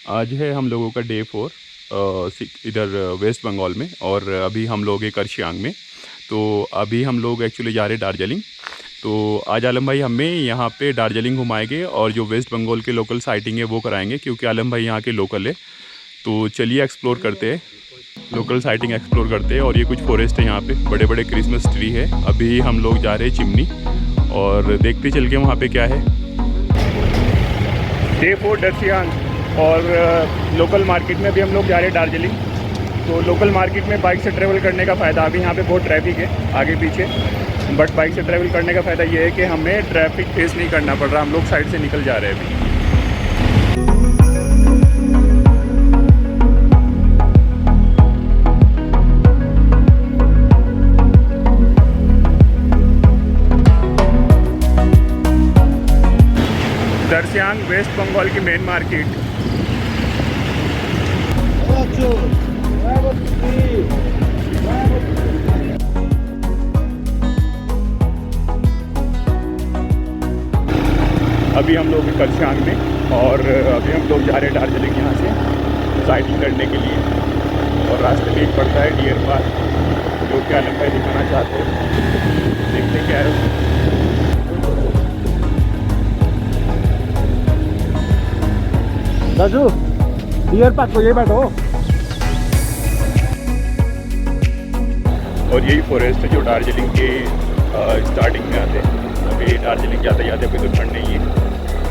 आज है हम लोगों का डे 4 इधर वेस्ट बंगाल में, और अभी हम लोग हैं करशियांग में। तो अभी हम लोग एक्चुअली जा रहे हैं दार्जिलिंग। तो आज आलम भाई हमें यहाँ पे दार्जिलिंग घुमाएंगे और जो वेस्ट बंगाल के लोकल साइटिंग है वो कराएंगे, क्योंकि आलम भाई यहाँ के लोकल है। तो चलिए एक्सप्लोर करते हैं, लोकल साइटिंग एक्सप्लोर करते हैं। और ये कुछ फॉरेस्ट है, यहाँ पे बड़े बड़े क्रिसमस ट्री है। अभी हम लोग जा रहे हैं चिमनी और देखते चल के वहाँ पे क्या है। डे 4 दर्शियांग, और लोकल मार्केट में भी हम लोग जा रहे हैं दार्जिलिंग। तो लोकल मार्केट में बाइक से ट्रैवल करने का फ़ायदा, अभी यहाँ पे बहुत ट्रैफिक है आगे पीछे, बट बाइक से ट्रैवल करने का फ़ायदा ये है कि हमें ट्रैफिक फेस नहीं करना पड़ रहा। हम लोग साइड से निकल जा रहे हैं अभी। दर्शियांग वेस्ट बंगाल की मेन मार्केट। अभी हम लोग करशियांग में, और अभी हम लोग जा रहे हैं दार्जिलिंग यहाँ से साइकिल करने के लिए। और रास्ते में एक पड़ता है डियर पार्क, जो कि आलम भाई दिखाना चाहते हैं। देखते क्या है। दाजू डियर पार्क को ये बैठो। और यही फॉरेस्ट है जो दार्जिलिंग के स्टार्टिंग में आते हैं। अभी दार्जिलिंग जाते जाते कोई तो ठंड नहीं है,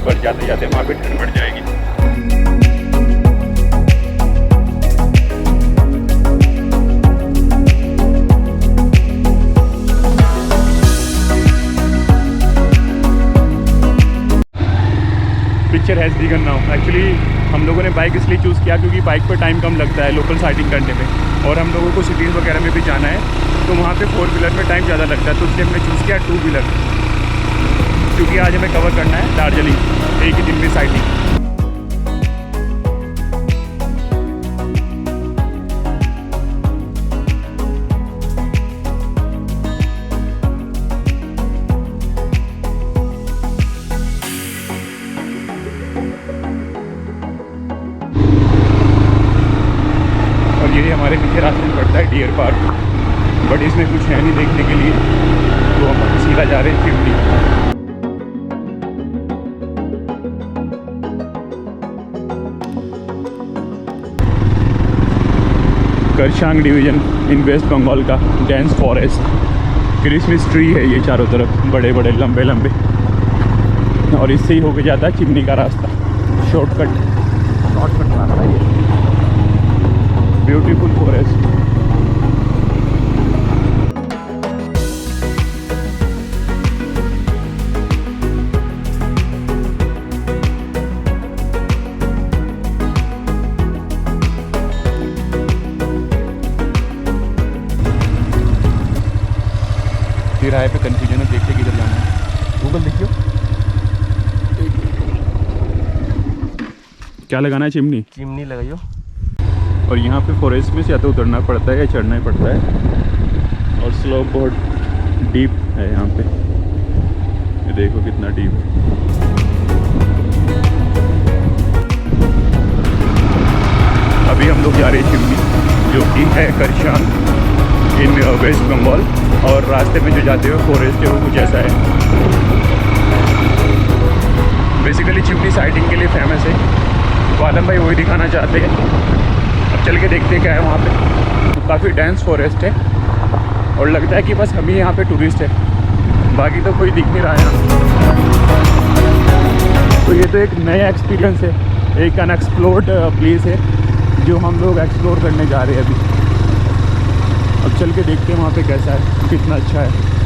पर जाते जाते वहाँ पे ठंड बढ़ जाएगी। Picture has begun now. Actually हम लोगों ने बाइक इसलिए चूज़ किया क्योंकि बाइक पर टाइम कम लगता है लोकल साइटिंग करने में, और हम लोगों को सिटीज़ वगैरह में भी जाना है तो वहाँ पे 4 व्हीलर में टाइम ज़्यादा लगता है। तो इसलिए हमने चूज़ किया 2 व्हीलर, क्योंकि आज हमें कवर करना है दार्जिलिंग एक ही दिन में साइटिंग। ये हमारे पीछे रास्ते में पड़ता है डियर पार्क, बट इसमें कुछ है नहीं देखने के लिए, तो हम सीधा जा रहे हैं Chimney. Kurseong division in West Bengal का डेंस फॉरेस्ट क्रिसमस ट्री है ये चारों तरफ, बड़े बड़े लंबे लंबे, और इससे ही होके जाता है चिमनी का रास्ता। शॉर्टकट रास्ता है ये। Beautiful forest. तिराहे पे कंफ्यूजन है, देखते किधर जाना है। गूगल देखियो क्या लगाना है। चिमनी चिमनी लगाइयो। और यहाँ पे फॉरेस्ट में से या तो उतरना पड़ता है या चढ़ना ही पड़ता है, और स्लोप बहुत डीप है यहाँ पे। ये देखो कितना डीप है। अभी हम लोग जा रहे हैं चिमनी, जो कि है करशियांग इन वेस्ट बंगाल, और रास्ते में जो जाते हो फॉरेस्ट है वो कुछ ऐसा है। बेसिकली चिमनी साइटिंग के लिए फेमस है, तो आलम भाई वही दिखाना चाहते हैं। अब चल के देखते क्या है वहाँ पे। तो काफ़ी डेंस फॉरेस्ट है, और लगता है कि बस हम ही यहाँ पे टूरिस्ट है, बाकी तो कोई दिख नहीं रहा है। तो ये तो एक नया एक्सपीरियंस है, एक अनएक्सप्लोर्ड प्लेस है जो हम लोग एक्सप्लोर करने जा रहे हैं अभी। अब चल के देखते हैं वहाँ पे कैसा है, कितना अच्छा है।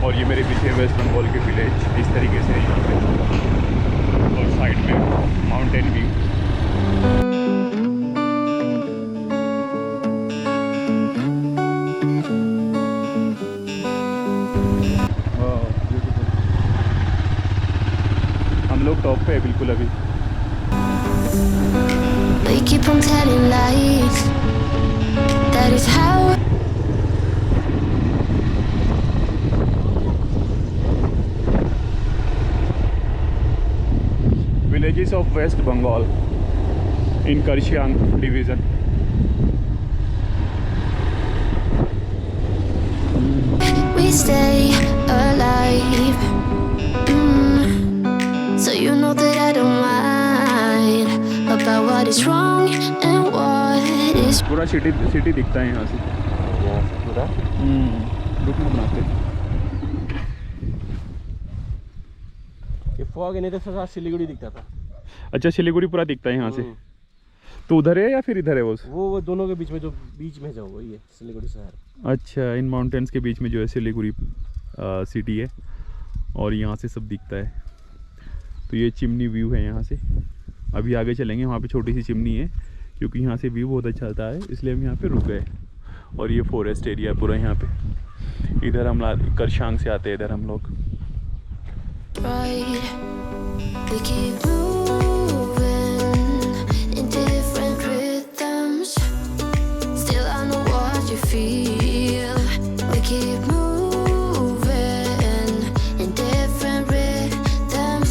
और ये मेरे पीछे वेस्ट बंगाल के विलेज इस तरीके से है यहाँ पे, और साइड में माउंटेन व्यू। लोग टॉप पे है बिल्कुल अभी। They keep on telling lies. That is how. Villages of West Bengal in Karshiang division. We stay alive. So you know that I don't mind about what is wrong and what is. पूरा city दिखता है यहाँ से। पूरा रुक में बनाते हैं। ये फॉग नहीं तो सारा सिलीगुड़ी दिखता था। अच्छा सिलीगुड़ी पूरा दिखता है यहाँ से। तो उधर है या फिर इधर है वो दोनों के बीच में जो बीच में जाओ वही है सिलीगुड़ी शहर। अच्छा इन माउंटेन्स के बीच में जो है सिलीगुड़ी सिटी है और यहाँ से सब दिखता है। तो ये चिमनी व्यू है यहाँ से। अभी आगे चलेंगे, वहाँ पे छोटी सी चिमनी है क्योंकि यहाँ से व्यू बहुत अच्छा आता है, इसलिए हम यहाँ पे रुक गए। और ये फॉरेस्ट एरिया है पूरा यहाँ पे। इधर हम करशांग से आते हैं इधर हम लोग। Right. They keep moving in different rhythms. Still I know what you feel. We keep moving in different rhythms.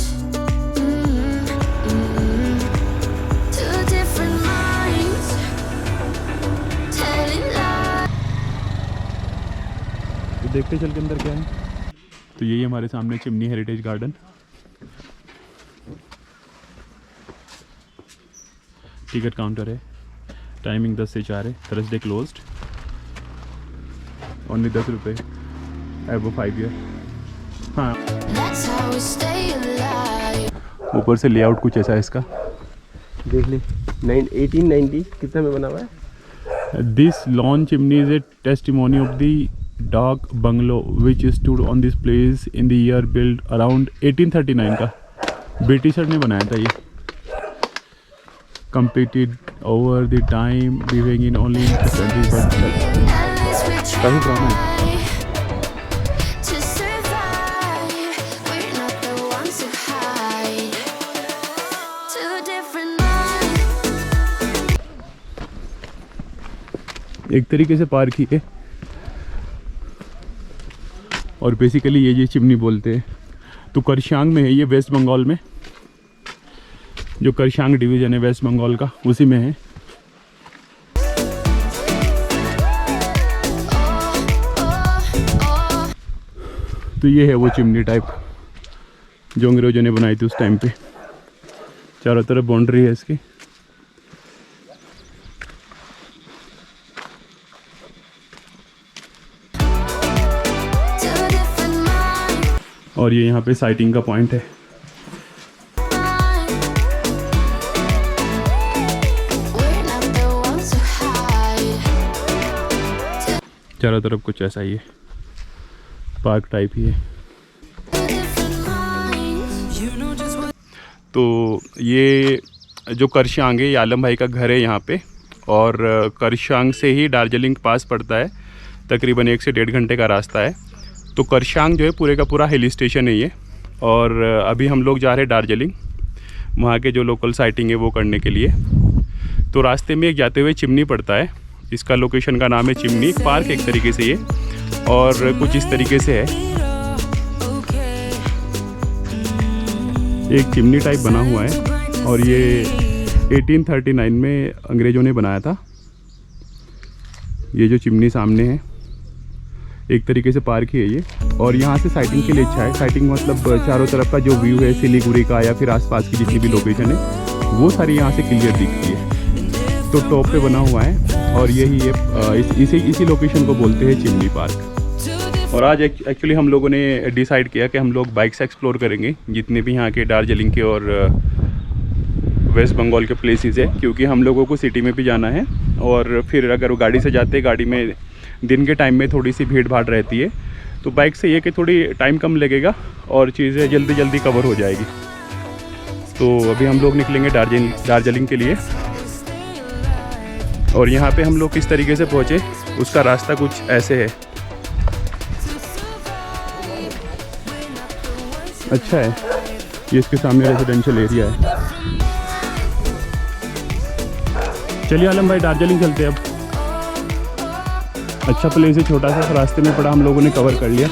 Two different minds telling lies. तो देखते चल के अंदर क्या है। तो यही हमारे सामने chimney heritage garden. Ticket counter है। टाइमिंग 10 से 4 है। Thursday closed. ओनली 10 रुपये एबो 5 ईयर। हाँ That's how we stay alive. ऊपर से लेआउट कुछ ऐसा है इसका। देख ली 1890 कितने में बना हुआ है। This lawn chimney is a testimony of the डाक bungalow which stood on this place in the year build around 1839 का। ब्रिटिशर ने बनाया था ये। Completed over the time living in only काफ़ी पुराना है। To survive, we're not the ones who hide. Two different minds. एक तरीके से पार्क ही है। और बेसिकली ये चिमनी बोलते हैं। तो करशांग में है ये, वेस्ट बंगाल में जो करशांग डिवीज़न है वेस्ट बंगाल का उसी में है। तो ये है वो चिमनी टाइप जो अंग्रेजों ने बनाई थी उस टाइम पे। चारों तरफ बाउंड्री है इसकी। और ये यहाँ पे साइटिंग का पॉइंट है। चारों तरफ कुछ ऐसा ही है, पार्क टाइप ही है। तो ये जो करशांग है ये आलम भाई का घर है यहाँ पे। और करशांग से ही दार्जिलिंग पास पड़ता है, तकरीबन 1 से 1.5 घंटे का रास्ता है। तो करशांग जो है पूरे का पूरा हिल स्टेशन है ये। और अभी हम लोग जा रहे हैं दार्जिलिंग, वहाँ के जो लोकल साइटिंग है वो करने के लिए। तो रास्ते में एक जाते हुए चिमनी पड़ता है, इसका लोकेशन का नाम है चिमनी पार्क एक तरीके से ये। और कुछ इस तरीके से है, एक चिमनी टाइप बना हुआ है। और ये 1839 में अंग्रेज़ों ने बनाया था। ये जो चिमनी सामने है एक तरीके से पार्क ही है ये। और यहाँ से साइटिंग के लिए अच्छा है। साइटिंग मतलब चारों तरफ का जो व्यू है सिलीगुड़ी का या फिर आसपास की जितनी भी लोकेशन है वो सारी यहाँ से क्लियर दिखती है। तो टॉप पे बना हुआ है और यही है, इसी लोकेशन को बोलते हैं चिमनी पार्क। और आज एक्चुअली हम लोगों ने डिसाइड किया कि हम लोग बाइक से एक्सप्लोर करेंगे जितने भी यहाँ के दार्जिलिंग के और वेस्ट बंगाल के प्लेसेस है, क्योंकि हम लोगों को सिटी में भी जाना है। और फिर अगर वो गाड़ी से जाते, गाड़ी में दिन के टाइम में थोड़ी सी भीड़ भाड़ रहती है, तो बाइक से ये कि थोड़ी टाइम कम लगेगा और चीज़ें जल्दी जल्दी कवर हो जाएगी। तो अभी हम लोग निकलेंगे दार्जिलिंग के लिए। और यहाँ पे हम लोग किस तरीके से पहुँचे उसका रास्ता कुछ ऐसे है। अच्छा है, ये इसके सामने रेजिडेंशियल एरिया है। चलिए आलम भाई दार्जिलिंग चलते हैं अब। अच्छा प्लेस है, छोटा सा रास्ते में पड़ा, हम लोगों ने कवर कर लिया।